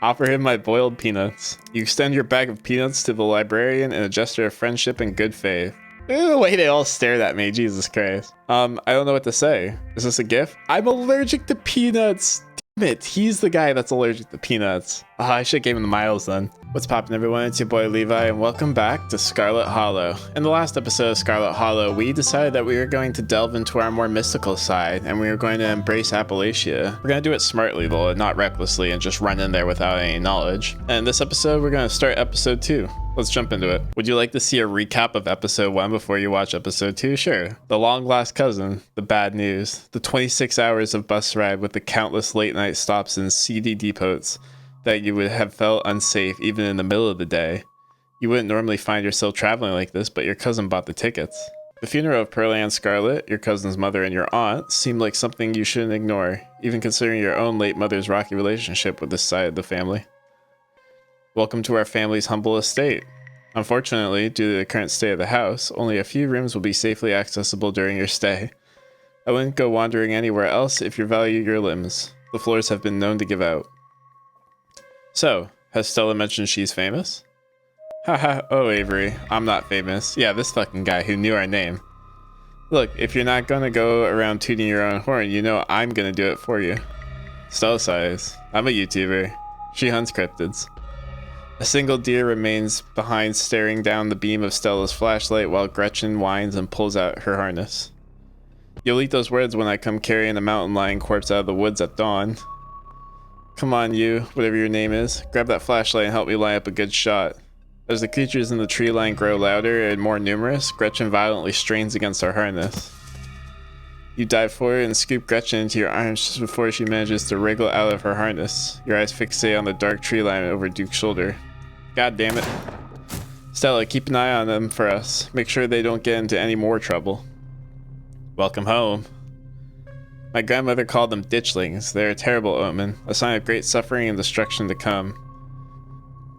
Offer him my boiled peanuts. You extend your bag of peanuts to the librarian in a gesture of friendship and good faith. Look at the way they all stared at me, Jesus Christ. I don't know what to say. Is this a gift? I'm allergic to peanuts. Damn it, he's the guy that's allergic to peanuts. I should have gave him the Miles then. What's poppin', everyone? It's your boy Levi, and welcome back to Scarlet Hollow. In the last episode of Scarlet Hollow, we decided that we were going to delve into our more mystical side, and we were going to embrace Appalachia. We're going to do it smartly though, and not recklessly, and just run in there without any knowledge. And in this episode, we're going to start episode 2. Let's jump into it. Would you like to see a recap of episode 1 before you watch episode 2? Sure. The long lost cousin, the bad news, the 26 hours of bus ride with the countless late night stops in seedy depots that you would have felt unsafe even in the middle of the day. You wouldn't normally find yourself traveling like this, but your cousin bought the tickets. The funeral of Pearlie and Scarlet, your cousin's mother and your aunt, seemed like something you shouldn't ignore, even considering your own late mother's rocky relationship with this side of the family. Welcome to our family's humble estate. Unfortunately, due to the current state of the house, only a few rooms will be safely accessible during your stay. I wouldn't go wandering anywhere else if you value your limbs. The floors have been known to give out. So, has Stella mentioned she's famous? Haha, oh Avery, I'm not famous. Yeah, this fucking guy who knew our name. Look, if you're not gonna go around tooting your own horn, you know I'm gonna do it for you. Stella sighs. I'm a YouTuber. She hunts cryptids. A single deer remains behind, staring down the beam of Stella's flashlight while Gretchen whines and pulls out her harness. You'll eat those words when I come carrying a mountain lion corpse out of the woods at dawn. Come on, you, whatever your name is, grab that flashlight and help me line up a good shot. As the creatures in the tree line grow louder and more numerous, Gretchen violently strains against our harness. You dive forward and scoop Gretchen into your arms just before she manages to wriggle out of her harness, your eyes fixate on the dark tree line over Duke's shoulder. God damn it. Stella, keep an eye on them for us. Make sure they don't get into any more trouble. Welcome home. My grandmother called them ditchlings. They're a terrible omen, a sign of great suffering and destruction to come.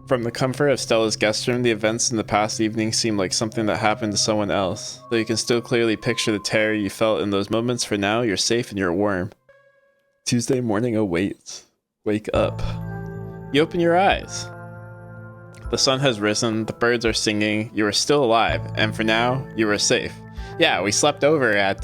From the comfort of Stella's guest room, the events in the past evening seem like something that happened to someone else, though you can still clearly picture the terror you felt in those moments. For now, you're safe and you're warm. Tuesday morning awaits. Wake up. You open your eyes. The sun has risen, the birds are singing, you are still alive, and for now, you are safe. Yeah, we slept over at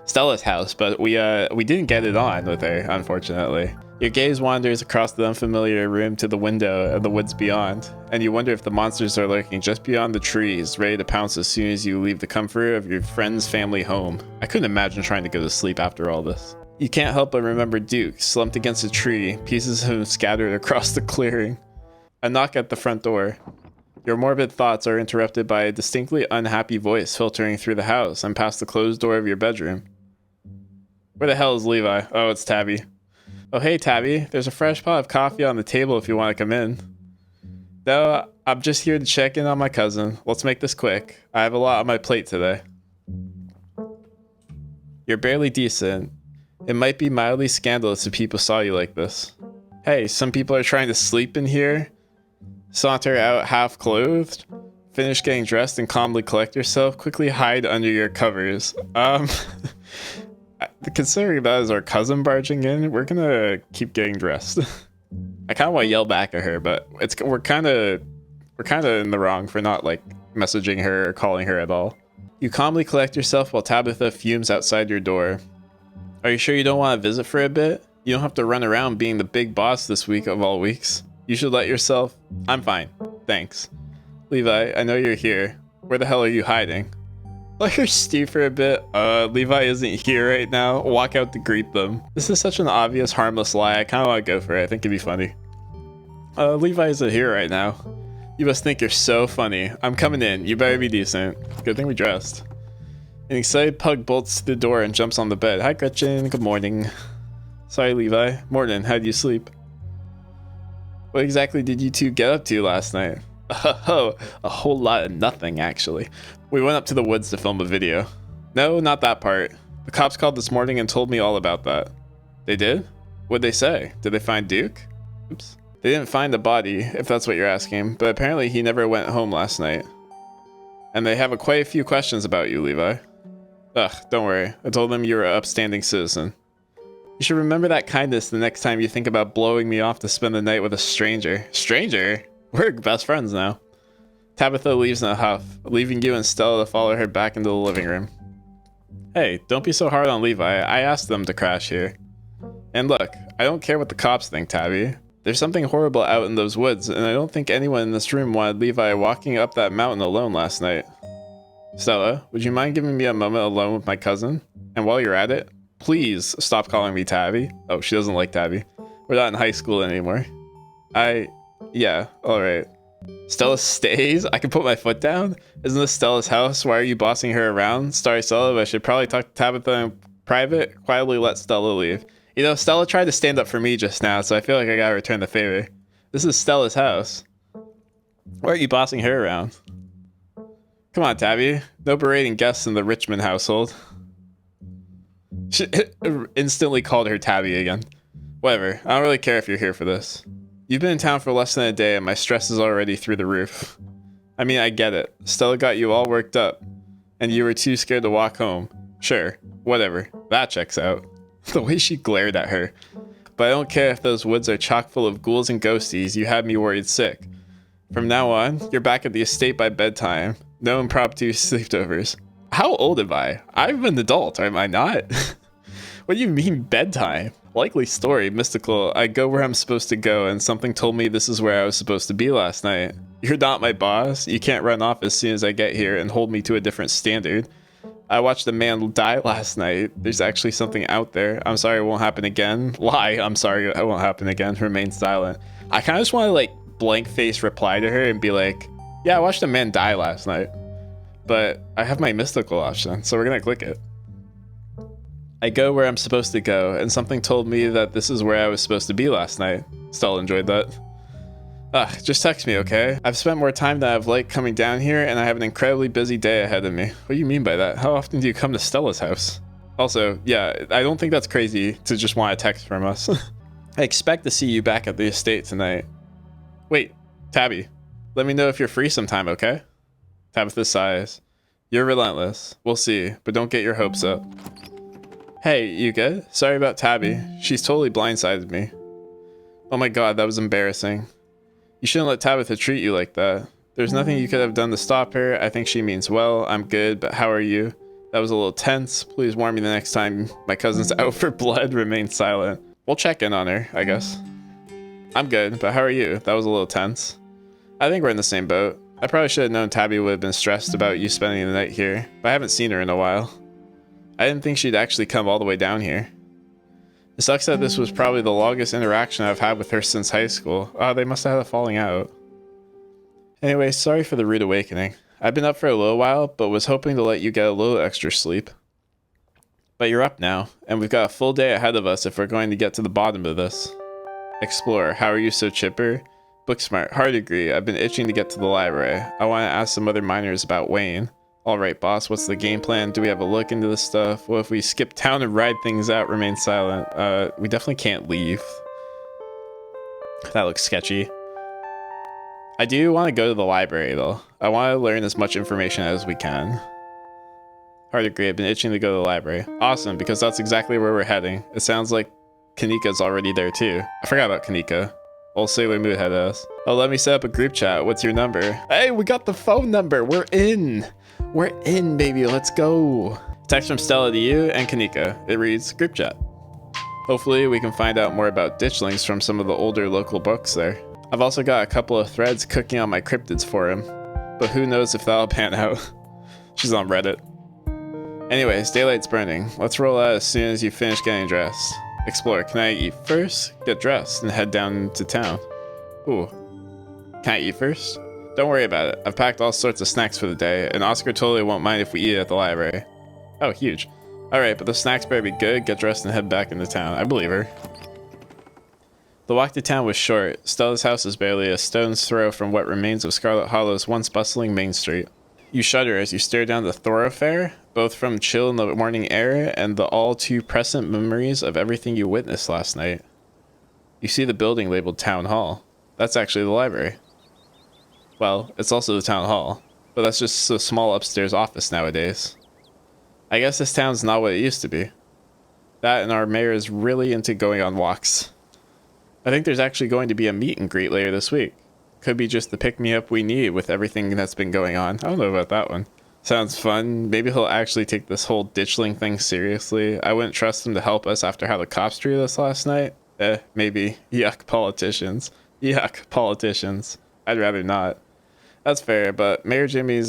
Stella's house, but we didn't get it on with her, unfortunately. Your gaze wanders across the unfamiliar room to the window and the woods beyond, and you wonder if the monsters are lurking just beyond the trees, ready to pounce as soon as you leave the comfort of your friend's family home. I couldn't imagine trying to go to sleep after all this. You can't help but remember Duke, slumped against a tree, pieces of him scattered across the clearing. A knock at the front door. Your morbid thoughts are interrupted by a distinctly unhappy voice filtering through the house and past the closed door of your bedroom. Where the hell is Levi? Oh, it's Tabby. Oh, hey, Tabby. There's a fresh pot of coffee on the table if you want to come in. No, I'm just here to check in on my cousin. Let's make this quick. I have a lot on my plate today. You're barely decent. It might be mildly scandalous if people saw you like this. Hey, some people are trying to sleep in here. Saunter out half clothed. Finish getting dressed and calmly collect yourself. Quickly hide under your covers. Considering that is our cousin barging in, we're gonna keep getting dressed. I kind of want to yell back at her, but we're kind of in the wrong for not like messaging her or calling her at all. You calmly collect yourself while Tabitha fumes outside your door. Are you sure you don't want to visit for a bit? You don't have to run around being the big boss this week of all weeks. You should let yourself. I'm fine, thanks. Levi, I know you're here. Where the hell are you hiding? Let her stew for a bit. Levi isn't here right now. Walk out to greet them. This is such an obvious, harmless lie. I kind of want to go for it. I think it'd be funny. Levi isn't here right now. You must think you're so funny. I'm coming in. You better be decent. Good thing we dressed. An excited pug bolts to the door and jumps on the bed. Hi, Gretchen. Good morning. Sorry, Levi. Morning. How'd you sleep? What exactly did you two get up to last night? Oh, a whole lot of nothing, actually. We went up to the woods to film a video. No, not that part. The cops called this morning and told me all about that. They did? What'd they say? Did they find Duke? Oops. They didn't find the body, if that's what you're asking, but apparently he never went home last night. And they have quite a few questions about you, Levi. Ugh, don't worry. I told them you were an upstanding citizen. You should remember that kindness the next time you think about blowing me off to spend the night with a stranger. Stranger? We're best friends now. Tabitha leaves in a huff, leaving you and Stella to follow her back into the living room. Hey, don't be so hard on Levi. I asked them to crash here. And look, I don't care what the cops think, Tabby. There's something horrible out in those woods, and I don't think anyone in this room wanted Levi walking up that mountain alone last night. Stella, would you mind giving me a moment alone with my cousin? And while you're at it, please stop calling me Tabby. Oh, she doesn't like Tabby. We're not in high school anymore. Yeah, alright. Stella stays? I can put my foot down? Isn't this Stella's house? Why are you bossing her around? Sorry, Stella, but I should probably talk to Tabitha in private. Quietly let Stella leave. You know, Stella tried to stand up for me just now, so I feel like I gotta return the favor. This is Stella's house. Why are you bossing her around? Come on, Tabby. No berating guests in the Richmond household. She instantly called her Tabby again. Whatever, I don't really care if you're here for this. You've been in town for less than a day and my stress is already through the roof. I mean, I get it. Stella got you all worked up, and you were too scared to walk home. Sure, whatever. That checks out. The way she glared at her. But I don't care if those woods are chock full of ghouls and ghosties, you had me worried sick. From now on, you're back at the estate by bedtime. No impromptu sleepovers. How old am I? I'm an adult, am I not? What do you mean bedtime? Likely story, mystical. I go where I'm supposed to go, and something told me this is where I was supposed to be last night. You're not my boss. You can't run off as soon as I get here and hold me to a different standard. I watched a man die last night. There's actually something out there. I'm sorry it won't happen again. Lie, I'm sorry it won't happen again. Remain silent. I kind of just want to like blank face reply to her and be like, yeah, I watched a man die last night. But I have my mystical option, so we're gonna click it. I go where I'm supposed to go, and something told me that this is where I was supposed to be last night. Stella enjoyed that. Just text me, okay? I've spent more time than I've liked coming down here, and I have an incredibly busy day ahead of me. What do you mean by that? How often do you come to Stella's house? Also, yeah, I don't think that's crazy to just want a text from us. I expect to see you back at the estate tonight. Wait, Tabby, let me know if you're free sometime, okay? Tabitha sighs. You're relentless. We'll see, but don't get your hopes up. Hey, you good? Sorry about Tabby. She's totally blindsided me. Oh my god, that was embarrassing. You shouldn't let Tabitha treat you like that. There's nothing you could have done to stop her. I think she means well. I'm good, but how are you? That was a little tense. Please warn me the next time my cousin's out for blood. Remain silent. We'll check in on her, I guess. I'm good, but how are you? That was a little tense. I think we're in the same boat. I probably should have known Tabby would have been stressed about you spending the night here, but I haven't seen her in a while. I didn't think she'd actually come all the way down here. It sucks that this was probably the longest interaction I've had with her since high school. Oh, they must have had a falling out. Anyway, sorry for the rude awakening. I've been up for a little while, but was hoping to let you get a little extra sleep. But you're up now, and we've got a full day ahead of us if we're going to get to the bottom of this. Explorer, how are you so chipper? Booksmart, hard agree. I've been itching to get to the library. I want to ask some other minors about Wayne. Alright, boss, what's the game plan? Do we have a look into this stuff? What if we skip town and ride things out? Remain silent. We definitely can't leave. That looks sketchy. I do want to go to the library, though. I want to learn as much information as we can. Hard agree. I've been itching to go to the library. Awesome, because that's exactly where we're heading. It sounds like Kanika's already there, too. I forgot about Kanika. Old Sailor Moon had us. Oh, let me set up a group chat. What's your number? Hey, we got the phone number. We're in. We're in, baby. Let's go. Text from Stella to you and Kanika. It reads, group chat. Hopefully, we can find out more about ditchlings from some of the older local books there. I've also got a couple of threads cooking on my cryptids for him, but who knows if that'll pan out. She's on Reddit. Anyways, daylight's burning. Let's roll out as soon as you finish getting dressed. Explore, can I eat first? Get dressed and head down to town. Ooh. Can I eat first? Don't worry about it. I've packed all sorts of snacks for the day, and Oscar totally won't mind if we eat at the library. Oh, huge. Alright, but the snacks better be good. Get dressed and head back into town. I believe her. The walk to town was short. Stella's house is barely a stone's throw from what remains of Scarlet Hollow's once bustling main street. You shudder as you stare down the thoroughfare, both from chill in the morning air and the all-too-present memories of everything you witnessed last night. You see the building labeled Town Hall. That's actually the library. Well, it's also the town hall, but that's just a small upstairs office nowadays. I guess this town's not what it used to be. That and our mayor is really into going on walks. I think there's actually going to be a meet and greet later this week. Could be just the pick-me-up we need with everything that's been going on. I don't know about that one. Sounds fun. Maybe he'll actually take this whole ditchling thing seriously. I wouldn't trust him to help us after how the cops treated us last night. Maybe. Yuck, politicians. Yuck, politicians. I'd rather not. That's fair, but Mayor Jimmy's,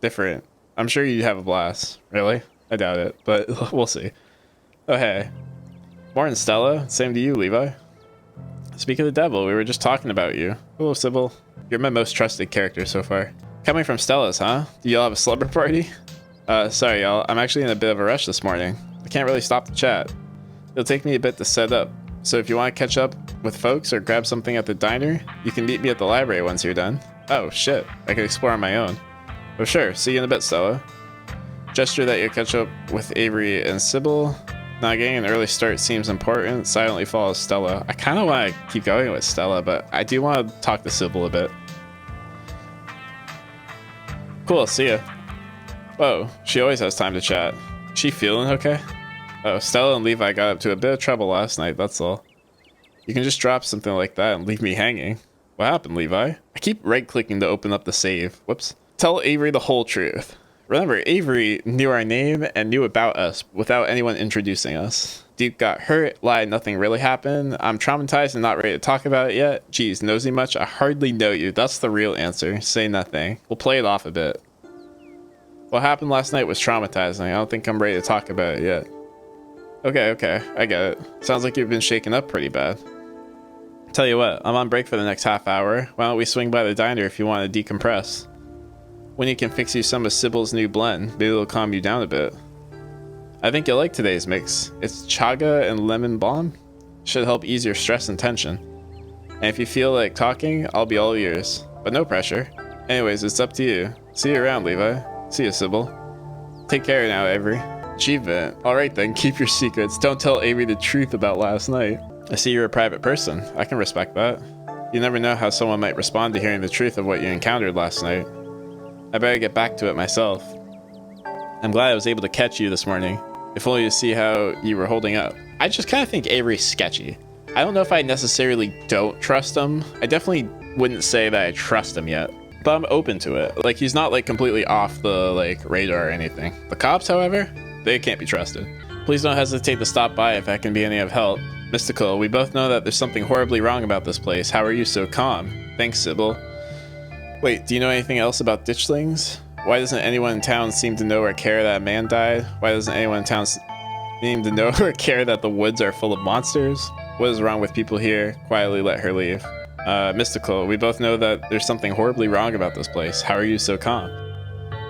different. I'm sure you'd have a blast. Really? I doubt it, but we'll see. Oh, hey. Morning, Stella. Same to you, Levi. Speak of the devil, we were just talking about you. Hello, Sybil. You're my most trusted character so far. Coming from Stella's, huh? Do y'all have a slumber party? Sorry, y'all. I'm actually in a bit of a rush this morning. I can't really stop the chat. It'll take me a bit to set up, so if you want to catch up with folks or grab something at the diner, you can meet me at the library once you're done. Oh, shit. I can explore on my own. Oh, sure. See you in a bit, Stella. Gesture that you catch up with Avery and Sybil. Not getting an early start seems important. Silently follows Stella. I kind of want to keep going with Stella, but I do want to talk to Sybil a bit. Cool, see ya. Whoa, she always has time to chat. She feeling okay? Oh, Stella and Levi got up to a bit of trouble last night, that's all. You can just drop something like that and leave me hanging. What happened, Levi? I keep right-clicking to open up the save. Whoops. Tell Avery the whole truth. Remember, Avery knew our name and knew about us without anyone introducing us. Duke got hurt, lied, nothing really happened. I'm traumatized and not ready to talk about it yet. Geez, nosy much? I hardly know you. That's the real answer. Say nothing. We'll play it off a bit. What happened last night was traumatizing. I don't think I'm ready to talk about it yet. Okay, I get it. Sounds like you've been shaken up pretty bad. Tell you what, I'm on break for the next half hour. Why don't we swing by the diner if you want to decompress? Winnie can fix you some of Sybil's new blend. Maybe it'll calm you down a bit. I think you'll like today's mix. It's chaga and lemon balm. Should help ease your stress and tension. And if you feel like talking, I'll be all ears. But no pressure. Anyways, it's up to you. See you around, Levi. See you, Sybil. Take care now, Avery. Achievement. Alright then, keep your secrets. Don't tell Avery the truth about last night. I see you're a private person. I can respect that. You never know how someone might respond to hearing the truth of what you encountered last night. I better get back to it myself. I'm glad I was able to catch you this morning, if only to see how you were holding up. I just kind of think Avery's sketchy. I don't know if I necessarily don't trust him. I definitely wouldn't say that I trust him yet, but I'm open to it. Like, he's not like completely off the like radar or anything. The cops, however, they can't be trusted. Please don't hesitate to stop by if I can be any of help. Mystical, we both know that there's something horribly wrong about this place. How are you so calm? Thanks, Sybil. Wait, do you know anything else about ditchlings? Why doesn't anyone in town seem to know or care that a man died? Why doesn't anyone in town seem to know or care that the woods are full of monsters? What is wrong with people here? Quietly let her leave. Mystical, we both know that there's something horribly wrong about this place. How are you so calm?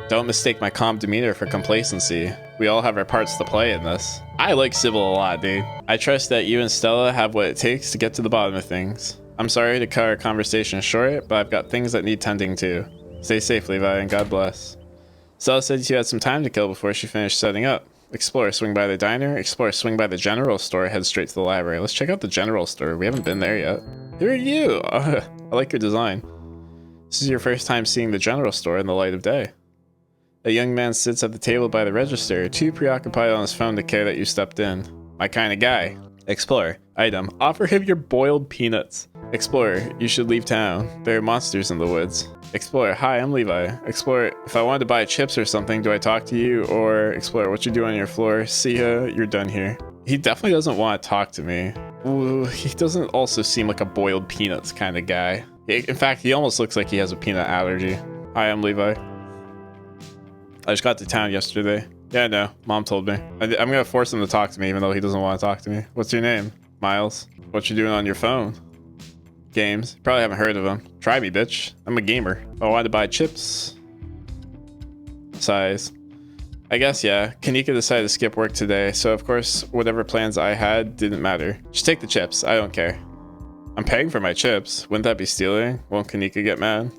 Don't mistake my calm demeanor for complacency. We all have our parts to play in this. I like Sybil a lot, dude. I trust that you and Stella have what it takes to get to the bottom of things. I'm sorry to cut our conversation short, but I've got things that need tending to. Stay safe, Levi, and God bless. Stella said you had some time to kill before she finished setting up. Explore, swing by the diner. Explore, swing by the general store. Head straight to the library. Let's check out the general store. We haven't been there yet. Who are you? I like your design. This is your first time seeing the general store in the light of day. A young man sits at the table by the register, too preoccupied on his phone to care that you stepped in. My kind of guy. Explore. Item. Offer him your boiled peanuts. Explorer. You should leave town. There are monsters in the woods. Explorer. Hi, I'm Levi. Explorer. If I wanted to buy chips or something, do I talk to you? Or Explorer. What you do on your floor? See ya. You're done here. He definitely doesn't want to talk to me. Ooh, he doesn't also seem like a boiled peanuts kind of guy. In fact, he almost looks like he has a peanut allergy. Hi, I'm Levi. I just got to town yesterday. Yeah, no. Mom told me. I'm gonna force him to talk to me even though he doesn't want to talk to me. What's your name? Miles. What you doing on your phone? Games. Probably haven't heard of them. Try me, bitch. I'm a gamer. I wanted to buy chips. Size. I guess, yeah. Kanika decided to skip work today, so of course, whatever plans I had didn't matter. Just take the chips. I don't care. I'm paying for my chips. Wouldn't that be stealing? Won't Kanika get mad?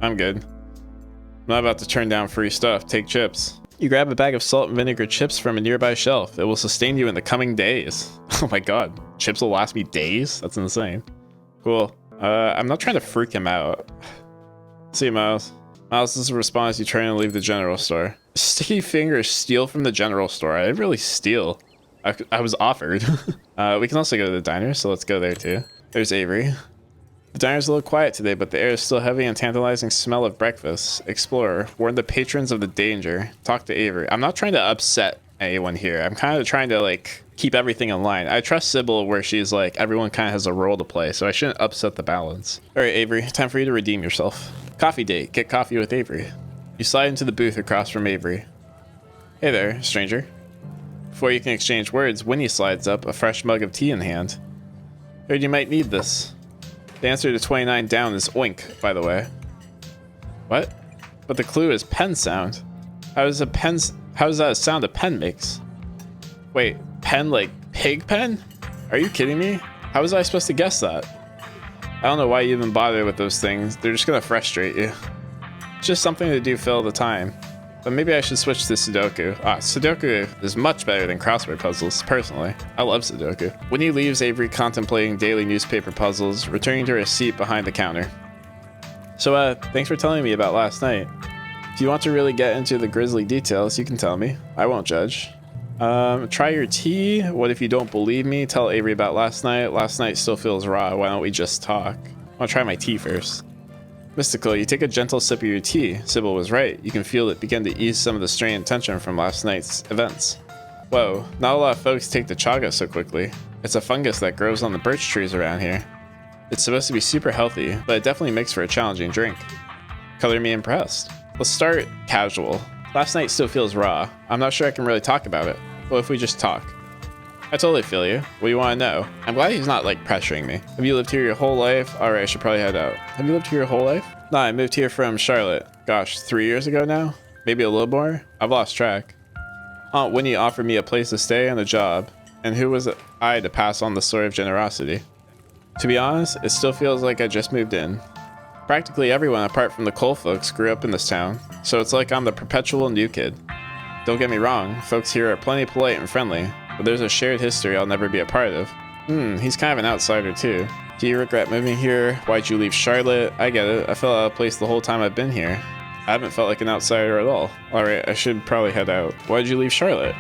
I'm good. I'm not about to turn down free stuff. Take chips. You grab a bag of salt and vinegar chips from a nearby shelf. It will sustain you in the coming days. Oh my god. Chips will last me days? That's insane. Cool. I'm not trying to freak him out. See you, Miles. Miles, this is a response you try and leave the general store. Sticky fingers steal from the general store. I didn't really steal. I was offered. We can also go to the diner, so let's go there too. There's Avery. The diner's a little quiet today, but the air is still heavy and tantalizing smell of breakfast. Explorer, warn the patrons of the danger. Talk to Avery. I'm not trying to upset anyone here. I'm kind of trying to like keep everything in line. I trust Sybil where she's like, everyone kind of has a role to play, so I shouldn't upset the balance. All right, Avery, time for you to redeem yourself. Coffee date. Get coffee with Avery. You slide into the booth across from Avery. Hey there, stranger. Before you can exchange words, Winnie slides up, a fresh mug of tea in hand. Heard you might need this. The answer to 29 down is oink, by the way. What? But the clue is pen sound. How does that a sound a pen makes? Wait, pen like pig pen? Are you kidding me? How was I supposed to guess that? I don't know why you even bother with those things. They're just gonna frustrate you. It's just something to do fill the time. But maybe I should switch to Sudoku. Sudoku is much better than crossword puzzles, personally. I love Sudoku. Winnie leaves Avery contemplating daily newspaper puzzles, returning to her seat behind the counter. So, thanks for telling me about last night. If you want to really get into the grisly details, you can tell me. I won't judge. Try your tea. What if you don't believe me? Tell Avery about last night. Last night still feels raw. Why don't we just talk? I'll try my tea first. Mystical, you take a gentle sip of your tea. Sybil was right. You can feel it begin to ease some of the strain and tension from last night's events. Whoa, not a lot of folks take the chaga so quickly. It's a fungus that grows on the birch trees around here. It's supposed to be super healthy, but it definitely makes for a challenging drink. Color me impressed. Let's start casual. Last night still feels raw. I'm not sure I can really talk about it. What if we just talk? I totally feel you. What do you want to know? I'm glad he's not like pressuring me. Have you lived here your whole life? Alright, I should probably head out. Have you lived here your whole life? Nah, I moved here from Charlotte. Gosh, 3 years ago now? Maybe a little more? I've lost track. Aunt Winnie offered me a place to stay and a job. And who was I to pass on the sort of generosity? To be honest, it still feels like I just moved in. Practically everyone apart from the Cole folks grew up in this town, so it's like I'm the perpetual new kid. Don't get me wrong, folks here are plenty polite and friendly, but there's a shared history I'll never be a part of. He's kind of an outsider too. Do you regret moving here? Why'd you leave Charlotte? I get it, I felt out of place the whole time I've been here. I haven't felt like an outsider at all. Alright, I should probably head out. Why'd you leave Charlotte?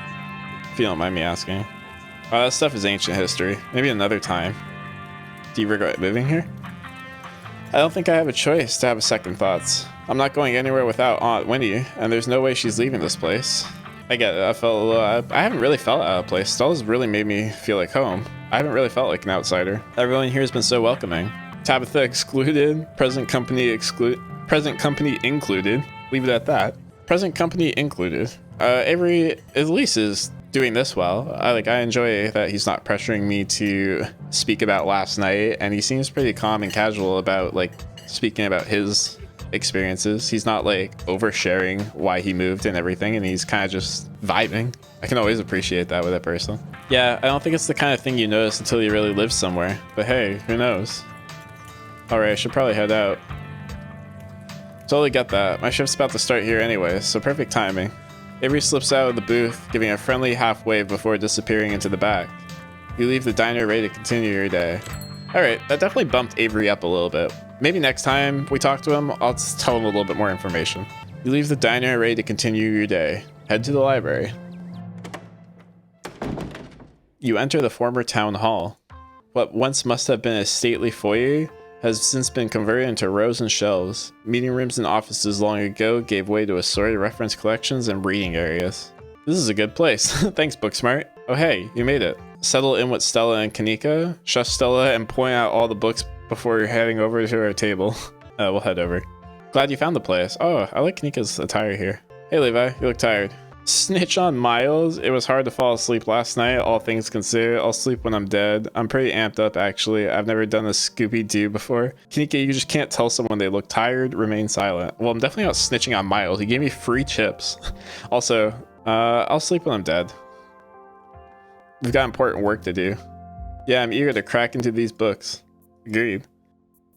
If you don't mind me asking. That stuff is ancient history. Maybe another time. Do you regret moving here? I don't think I have a choice to have second thoughts. I'm not going anywhere without Aunt Winnie, and there's no way she's leaving this place. I get it, I haven't really felt out of place. Stella's really made me feel like home. I haven't really felt like an outsider. Everyone here has been so welcoming. Tabitha excluded, present company included. Leave it at that. Present company included. Avery at least is doing this well. I enjoy that he's not pressuring me to speak about last night, and he seems pretty calm and casual about speaking about his experiences. He's not oversharing why he moved and everything, and he's kind of just vibing. I can always appreciate that with a person. Yeah, I don't think it's the kind of thing you notice until you really live somewhere, but hey, who knows? Alright, I should probably head out. Totally get that. My shift's about to start here anyway, so perfect timing. Avery slips out of the booth, giving a friendly half wave before disappearing into the back. You leave the diner ready to continue your day. Alright, that definitely bumped Avery up a little bit. Maybe next time we talk to him, I'll just tell him a little bit more information. You leave the diner ready to continue your day. Head to the library. You enter the former town hall. What once must have been a stately foyer has since been converted into rows and shelves. Meeting rooms and offices long ago gave way to assorted reference collections and reading areas. This is a good place. Thanks, Booksmart. Oh hey, you made it. Settle in with Stella and Kanika. Shush Stella and point out all the books before you're heading over to our table. We'll head over. Glad you found the place. Oh, I like Kanika's attire here. Hey Levi, you look tired. Snitch on Miles. It was hard to fall asleep last night, all things considered. I'll sleep when I'm dead. I'm pretty amped up, actually. I've never done a Scooby-Doo before. Kanika, you just can't tell someone they look tired. Remain silent. Well, I'm definitely not snitching on Miles. He gave me free chips. Also, I'll sleep when I'm dead. We've got important work to do. Yeah, I'm eager to crack into these books. Agreed.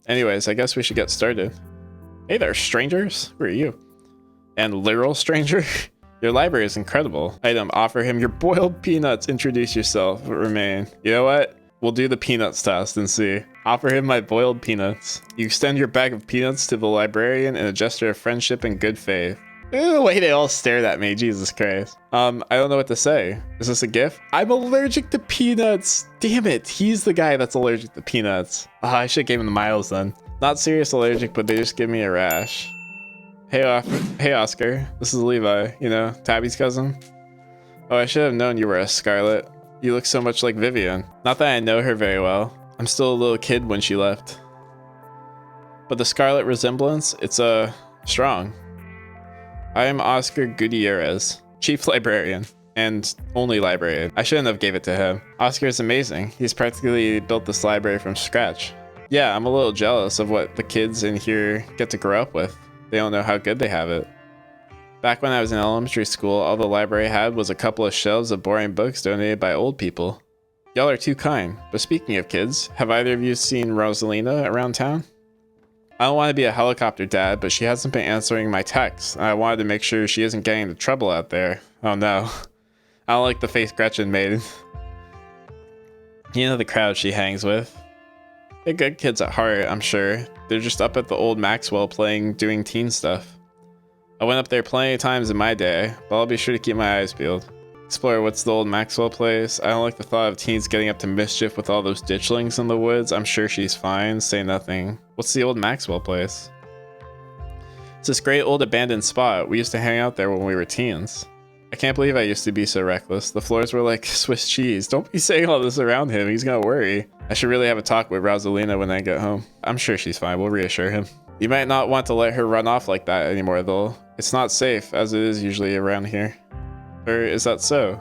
Anyways, I guess we should get started. Hey there, strangers. Who are you? And literal stranger? Your library is incredible. Item, offer him your boiled peanuts. Introduce yourself. Remain. You know what? We'll do the peanuts test and see. Offer him my boiled peanuts. You extend your bag of peanuts to the librarian in a gesture of friendship and good faith. The way they all stared at me, Jesus Christ. I don't know what to say. Is this a gift? I'm allergic to peanuts. Damn it, he's the guy that's allergic to peanuts. I should have given him the Miles then. Not serious allergic, but they just give me a rash. Hey Oscar, this is Levi, you know, Tabby's cousin. Oh, I should have known you were a Scarlet. You look so much like Vivian. Not that I know her very well. I'm still a little kid when she left. But the Scarlet resemblance, it's strong. I am Oscar Gutierrez, Chief Librarian, and only librarian. I shouldn't have gave it to him. Oscar is amazing. He's practically built this library from scratch. Yeah, I'm a little jealous of what the kids in here get to grow up with. They don't know how good they have it. Back when I was in elementary school, all the library had was a couple of shelves of boring books donated by old people. Y'all are too kind. But speaking of kids, have either of you seen Rosalina around town? I don't want to be a helicopter dad, but she hasn't been answering my texts, and I wanted to make sure she isn't getting into trouble out there. Oh no. I don't like the face Gretchen made. You know the crowd she hangs with. They're good kids at heart, I'm sure. They're just up at the old Maxwell doing teen stuff. I went up there plenty of times in my day, but I'll be sure to keep my eyes peeled. Explore, what's the old Maxwell place? I don't like the thought of teens getting up to mischief with all those ditchlings in the woods. I'm sure she's fine. Say nothing. What's the old Maxwell place? It's this great old abandoned spot. We used to hang out there when we were teens. I can't believe I used to be so reckless. The floors were like Swiss cheese. Don't be saying all this around him. He's gonna worry. I should really have a talk with Rosalina when I get home. I'm sure she's fine. We'll reassure him. You might not want to let her run off like that anymore, though. It's not safe, as it is usually around here. Or is that so?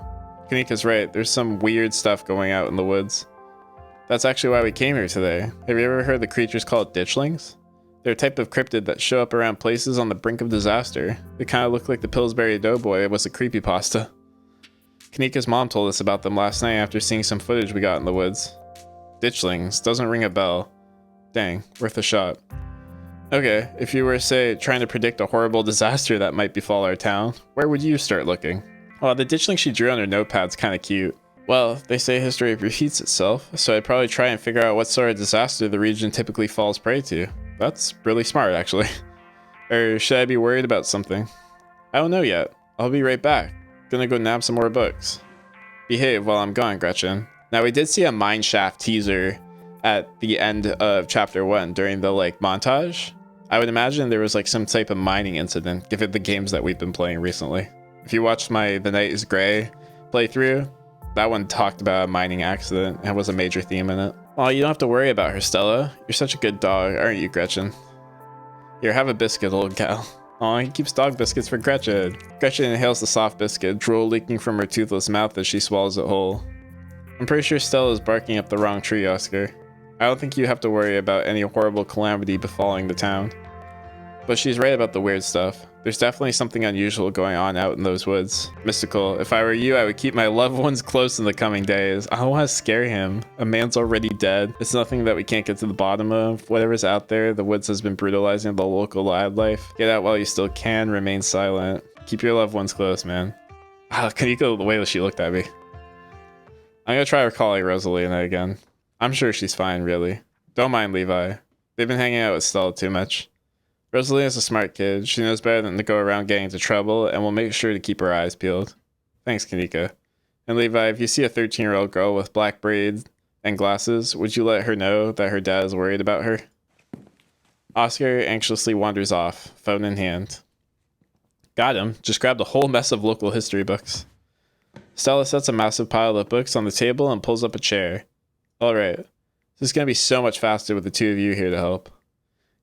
Kanika's right. There's some weird stuff going out in the woods. That's actually why we came here today. Have you ever heard the creatures called ditchlings? They're a type of cryptid that show up around places on the brink of disaster. They kind of look like the Pillsbury Doughboy. It was a creepypasta. Kanika's mom told us about them last night after seeing some footage we got in the woods. Ditchlings. Doesn't ring a bell. Dang, worth a shot. Okay, if you were, say, trying to predict a horrible disaster that might befall our town, where would you start looking? Well, the ditchling she drew on her notepad's kind of cute. Well, they say history repeats itself, so I'd probably try and figure out what sort of disaster the region typically falls prey to. That's really smart, actually. Or should I be worried about something? I don't know yet. I'll be right back. Gonna go nab some more books. Behave while I'm gone, Gretchen. Now, we did see a mineshaft teaser at the end of chapter 1 during the, montage. I would imagine there was, some type of mining incident, given the games that we've been playing recently. If you watched my The Night is Grey playthrough, that one talked about a mining accident and was a major theme in it. Oh, you don't have to worry about her, Stella. You're such a good dog, aren't you, Gretchen? Here, have a biscuit, old gal. Aw, he keeps dog biscuits for Gretchen. Gretchen inhales the soft biscuit, drool leaking from her toothless mouth as she swallows it whole. I'm pretty sure Stella's barking up the wrong tree, Oscar. I don't think you have to worry about any horrible calamity befalling the town. But she's right about the weird stuff. There's definitely something unusual going on out in those woods. Mystical. If I were you, I would keep my loved ones close in the coming days. I don't want to scare him. A man's already dead. It's nothing that we can't get to the bottom of. Whatever's out there, the woods has been brutalizing the local wildlife. Get out while you still can. Remain silent. Keep your loved ones close, man. Kanika, the way that she looked at me. I'm gonna try recalling Rosalina again. I'm sure she's fine, really. Don't mind Levi. They've been hanging out with Stella too much. Rosalina's a smart kid. She knows better than to go around getting into trouble, and will make sure to keep her eyes peeled. Thanks, Kanika. And Levi, if you see a 13-year-old girl with black braids and glasses, would you let her know that her dad is worried about her? Oscar anxiously wanders off, phone in hand. Got him. Just grabbed a whole mess of local history books. Stella sets a massive pile of books on the table and pulls up a chair. All right. This is going to be so much faster with the two of you here to help.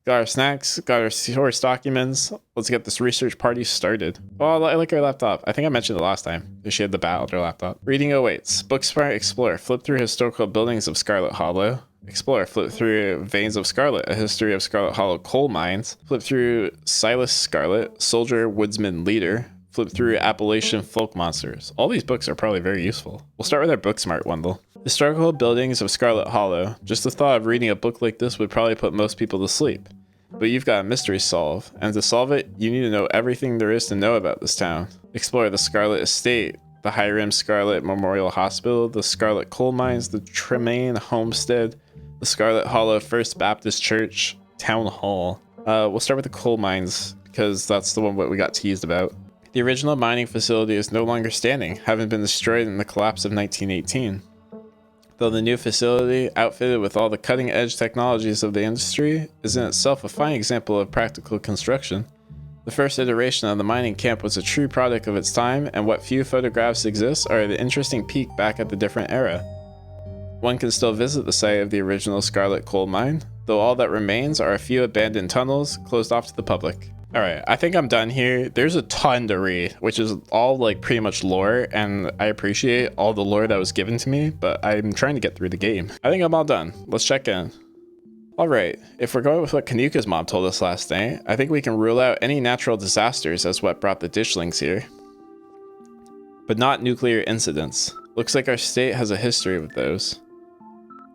Got our snacks, got our source documents. Let's get this research party started. Oh, I like our laptop. I think I mentioned it last time. She had the bat on her laptop. Reading awaits. Booksmart Explorer. Flip through historical buildings of Scarlet Hollow. Explore. Flip through Veins of Scarlet, a history of Scarlet Hollow coal mines. Flip through Silas Scarlet, soldier, woodsman, leader. Flip through Appalachian folk monsters. All these books are probably very useful. We'll start with our Booksmart one though. Historical buildings of Scarlet Hollow. Just the thought of reading a book like this would probably put most people to sleep. But you've got a mystery to solve, and to solve it, you need to know everything there is to know about this town. Explore the Scarlet Estate, the Hiram Scarlet Memorial Hospital, the Scarlet Coal Mines, the Tremaine Homestead, the Scarlet Hollow First Baptist Church, Town Hall. We'll start with the coal mines. because that's the one what we got teased about. The original mining facility is no longer standing, having been destroyed in the collapse of 1918. Though the new facility, outfitted with all the cutting-edge technologies of the industry, is in itself a fine example of practical construction. The first iteration of the mining camp was a true product of its time, and what few photographs exist are the interesting peek back at the different era. One can still visit the site of the original Scarlet coal mine, though all that remains are a few abandoned tunnels closed off to the public. Alright, I think I'm done here. There's a ton to read, which is all like pretty much lore, and I appreciate all the lore that was given to me, but I'm trying to get through the game. I think I'm all done. Let's check in. Alright, if we're going with what Kanuka's mom told us last night, I think we can rule out any natural disasters as what brought the ditchlings here. But not nuclear incidents. Looks like our state has a history with those.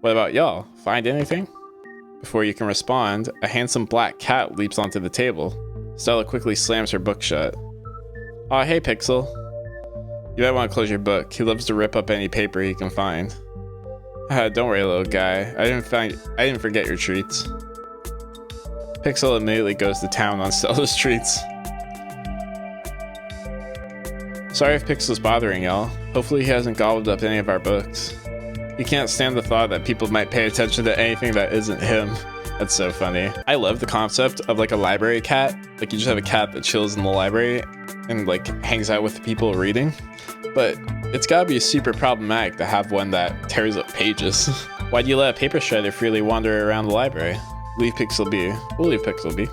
What about y'all? Find anything? Before you can respond, a handsome black cat leaps onto the table. Stella quickly slams her book shut. Aw, hey Pixel. You might want to close your book. He loves to rip up any paper he can find. Don't worry, little guy. I didn't forget your treats. Pixel immediately goes to town on Stella's treats. Sorry if Pixel's bothering y'all. Hopefully he hasn't gobbled up any of our books. He can't stand the thought that people might pay attention to anything that isn't him. That's so funny. I love the concept of like a library cat. Like you just have a cat that chills in the library and like hangs out with people reading. But it's gotta be super problematic to have one that tears up pages. Why do you let a paper shredder freely wander around the library? Leave Pixel be. We'll leave Pixel be.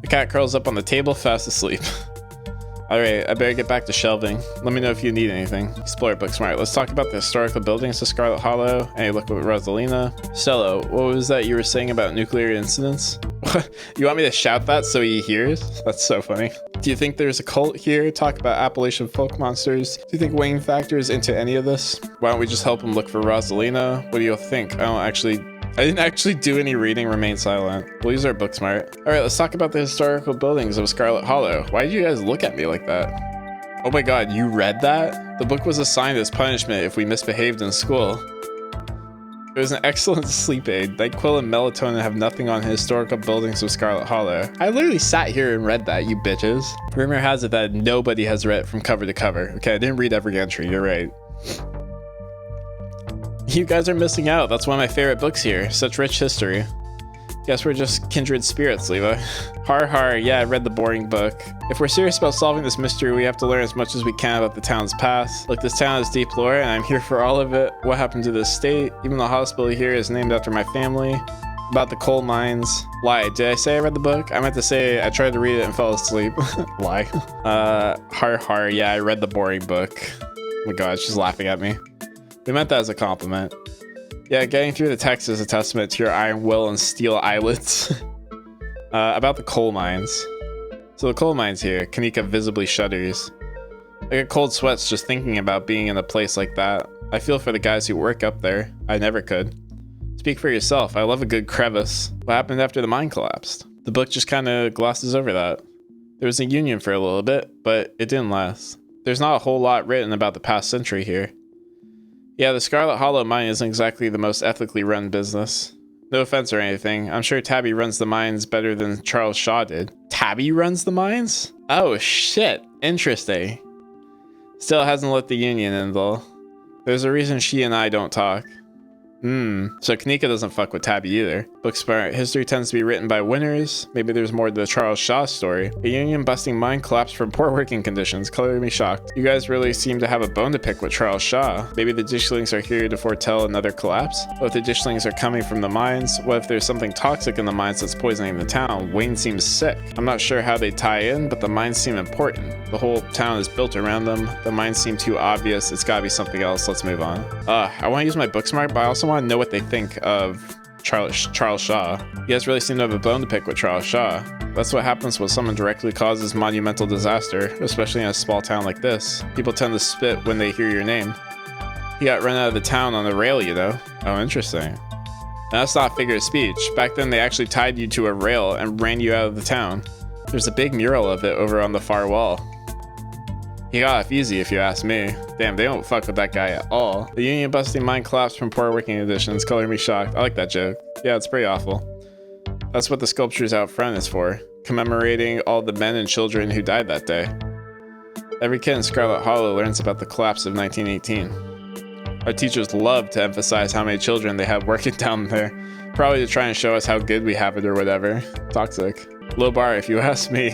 The cat curls up on the table fast asleep. Alright, I better get back to shelving. Let me know if you need anything. Explore Booksmart. Let's talk about the historical buildings of Scarlet Hollow. Hey, look with Rosalina. Stella, what was that you were saying about nuclear incidents? You want me to shout that so he hears? That's so funny. Do you think there's a cult here? Talk about Appalachian folk monsters. Do you think Wayne factors into any of this? Why don't we just help him look for Rosalina? What do you think? I didn't actually do any reading. Remain silent. We'll use our Booksmart. Alright, let's talk about the historical buildings of Scarlet Hollow. Why did you guys look at me like that? Oh my god, you read that? The book was assigned as punishment if we misbehaved in school. It was an excellent sleep aid. NyQuil and melatonin have nothing on the historical buildings of Scarlet Hollow. I literally sat here and read that, you bitches. Rumor has it that nobody has read it from cover to cover. Okay, I didn't read every entry, you're right. You guys are missing out. That's one of my favorite books here. Such rich history. Guess we're just kindred spirits, Levi. Har har, yeah, I read the boring book. If we're serious about solving this mystery, we have to learn as much as we can about the town's past. Look, this town has deep lore, and I'm here for all of it. What happened to this state? Even the hospital here is named after my family. About the coal mines. Lie, did I say I read the book? I meant to say I tried to read it and fell asleep. Lie. Har har, yeah, I read the boring book. Oh my god, she's laughing at me. We meant that as a compliment. Yeah, getting through the text is a testament to your iron will and steel eyelids. About the coal mines. So the coal mines here, Kanika visibly shudders. I get cold sweats just thinking about being in a place like that. I feel for the guys who work up there. I never could. Speak for yourself, I love a good crevice. What happened after the mine collapsed? The book just kind of glosses over that. There was a union for a little bit, but it didn't last. There's not a whole lot written about the past century here. Yeah, the Scarlet Hollow mine isn't exactly the most ethically run business. No offense or anything, I'm sure Tabby runs the mines better than Charles Shaw did. Tabby runs the mines? Oh shit, interesting. Still hasn't let the union in though. There's a reason she and I don't talk. So Kanika doesn't fuck with Tabby either. Booksmart, history tends to be written by winners. Maybe there's more to the Charles Shaw story. A union-busting mine collapsed from poor working conditions, coloring me shocked. You guys really seem to have a bone to pick with Charles Shaw. Maybe the ditchlings are here to foretell another collapse? What if the ditchlings are coming from the mines? What if there's something toxic in the mines that's poisoning the town? Wayne seems sick. I'm not sure how they tie in, but the mines seem important. The whole town is built around them. The mines seem too obvious. It's gotta be something else. Let's move on. I want to use my Booksmart, but I also want to know what they think of Charles Shaw. You guys really seem to have a bone to pick with Charles Shaw. That's what happens when someone directly causes monumental disaster, especially in a small town like this. People tend to spit when they hear your name. He got run out of the town on the rail, you know? Oh, interesting. Now, that's not figure of speech. Back then, they actually tied you to a rail and ran you out of the town. There's a big mural of it over on the far wall. He got off easy if you ask me. Damn, they don't fuck with that guy at all. The union-busting mine collapsed from poor working conditions, coloring me shocked. I like that joke. Yeah, it's pretty awful. That's what the sculptures out front is for, commemorating all the men and children who died that day. Every kid in Scarlet Hollow learns about the collapse of 1918. Our teachers love to emphasize how many children they have working down there, probably to try and show us how good we have it or whatever. Toxic. Low bar if you ask me.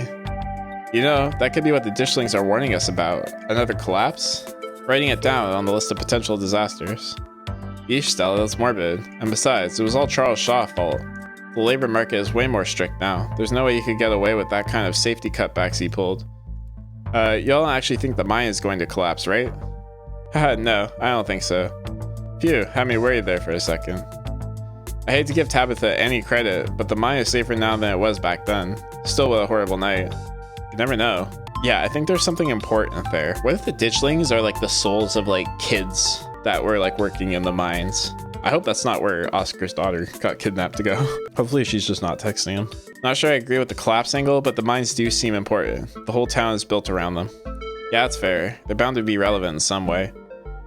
You know, that could be what the Dishlings are warning us about. Another collapse? Writing it down on the list of potential disasters. Yeesh, Stella, that's morbid. And besides, it was all Charles Shaw's fault. The labor market is way more strict now. There's no way you could get away with that kind of safety cutbacks he pulled. Y'all don't actually think the mine is going to collapse, right? Haha, no, I don't think so. Phew, had me worried there for a second. I hate to give Tabitha any credit, but the mine is safer now than it was back then. Still, what a horrible night. You never know. Yeah, I think there's something important there. What if the Ditchlings are like the souls of like kids that were like working in the mines? I hope that's not where Oscar's daughter got kidnapped to go. Hopefully she's just not texting him. Not sure I agree with the collapse angle, but the mines do seem important. The whole town is built around them. Yeah, that's fair. They're bound to be relevant in some way.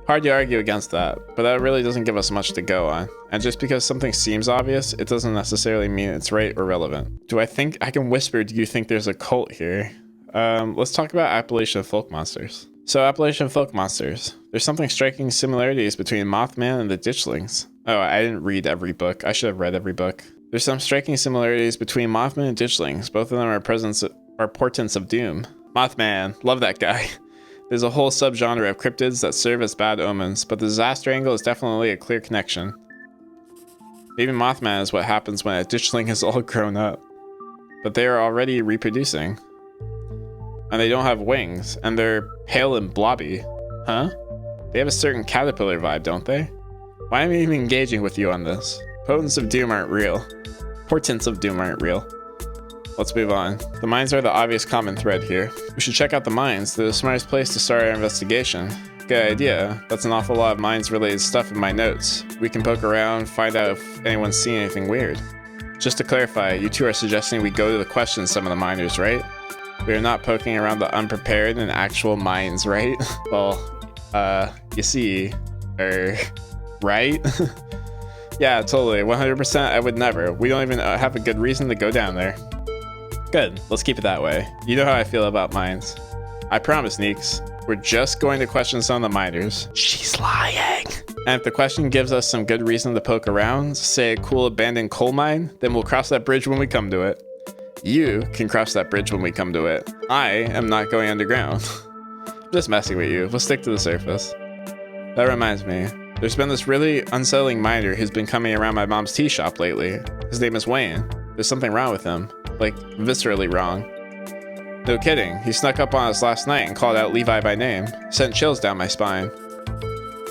Hard to argue against that, but that really doesn't give us much to go on. And just because something seems obvious, it doesn't necessarily mean it's right or relevant. Do I think I can whisper, do you think there's a cult here? Let's talk about Appalachian folk monsters. So Appalachian folk monsters. There's something striking similarities between Mothman and the Ditchlings. Oh, I didn't read every book. I should have read every book. There's some striking similarities between Mothman and Ditchlings. Both of them are portents of doom. Mothman, love that guy. There's a whole subgenre of cryptids that serve as bad omens, but the disaster angle is definitely a clear connection. Maybe Mothman is what happens when a Ditchling is all grown up. But they are already reproducing. And they don't have wings, and they're pale and blobby. Huh? They have a certain caterpillar vibe, don't they? Why am I even engaging with you on this? Portents of doom aren't real. Let's move on. The mines are the obvious common thread here. We should check out the mines. They're the smartest place to start our investigation. Good idea. That's an awful lot of mines-related stuff in my notes. We can poke around, find out if anyone's seen anything weird. Just to clarify, you two are suggesting we go to the question some of the miners, right? We are not poking around the unprepared and actual mines, right? Well, you see, right? Yeah, totally, 100% I would never. We don't even have a good reason to go down there. Good, let's keep it that way. You know how I feel about mines. I promise, Neeks, we're just going to question some of the miners. She's lying. And if the question gives us some good reason to poke around, say a cool abandoned coal mine, then we'll cross that bridge when we come to it. You can cross that bridge when we come to it. I am not going underground. I'm just messing with you. We'll stick to the surface. That reminds me. There's been this really unsettling miner who's been coming around my mom's tea shop lately. His name is Wayne. There's something wrong with him. Like, viscerally wrong. No kidding. He snuck up on us last night and called out Levi by name. Sent chills down my spine.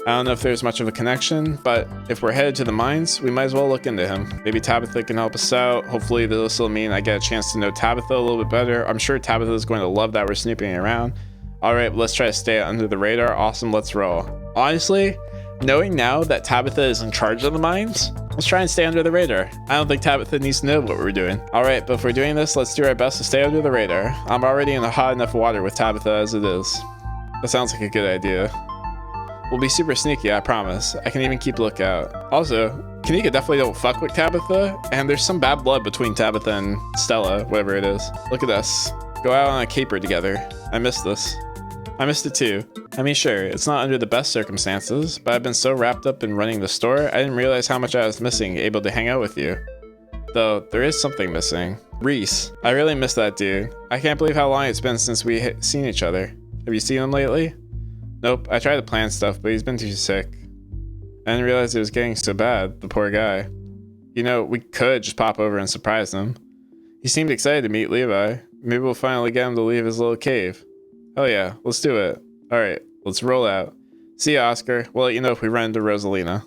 I don't know if there's much of a connection, but if we're headed to the mines, we might as well look into him. Maybe Tabitha can help us out. Hopefully this will mean I get a chance to know Tabitha a little bit better. I'm sure Tabitha is going to love that we're snooping around. Alright, let's try to stay under the radar. Awesome, let's roll. Honestly, knowing now that Tabitha is in charge of the mines, let's try and stay under the radar. I don't think Tabitha needs to know what we're doing. Alright, but if we're doing this, let's do our best to stay under the radar. I'm already in hot enough water with Tabitha as it is. That sounds like a good idea. We'll be super sneaky, I promise. I can even keep a lookout. Also, Kanika definitely don't fuck with Tabitha, and there's some bad blood between Tabitha and Stella, whatever it is. Look at us. Go out on a caper together. I missed this. I missed it too. I mean, sure, it's not under the best circumstances, but I've been so wrapped up in running the store, I didn't realize how much I was missing able to hang out with you. Though, there is something missing. Reese. I really miss that dude. I can't believe how long it's been since we seen each other. Have you seen him lately? Nope, I tried to plan stuff, but he's been too sick. I didn't realize it was getting so bad, the poor guy. You know, we could just pop over and surprise him. He seemed excited to meet Levi. Maybe we'll finally get him to leave his little cave. Hell yeah, let's do it. Alright, let's roll out. See ya, Oscar. We'll let you know if we run into Rosalina.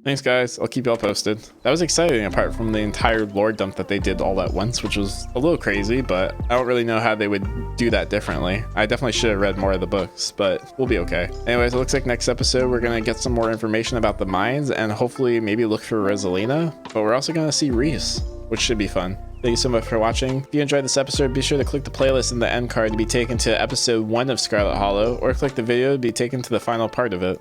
Thanks, guys. I'll keep y'all posted. That was exciting, apart from the entire lore dump that they did all at once, which was a little crazy, but I don't really know how they would do that differently. I definitely should have read more of the books, but we'll be okay. Anyways, it looks like next episode we're gonna get some more information about the mines and hopefully maybe look for Rosalina, but we're also gonna see Reese, which should be fun. Thank you so much for watching. If you enjoyed this episode, be sure to click the playlist in the end card to be taken to episode 1 of Scarlet Hollow, or click the video to be taken to the final part of it.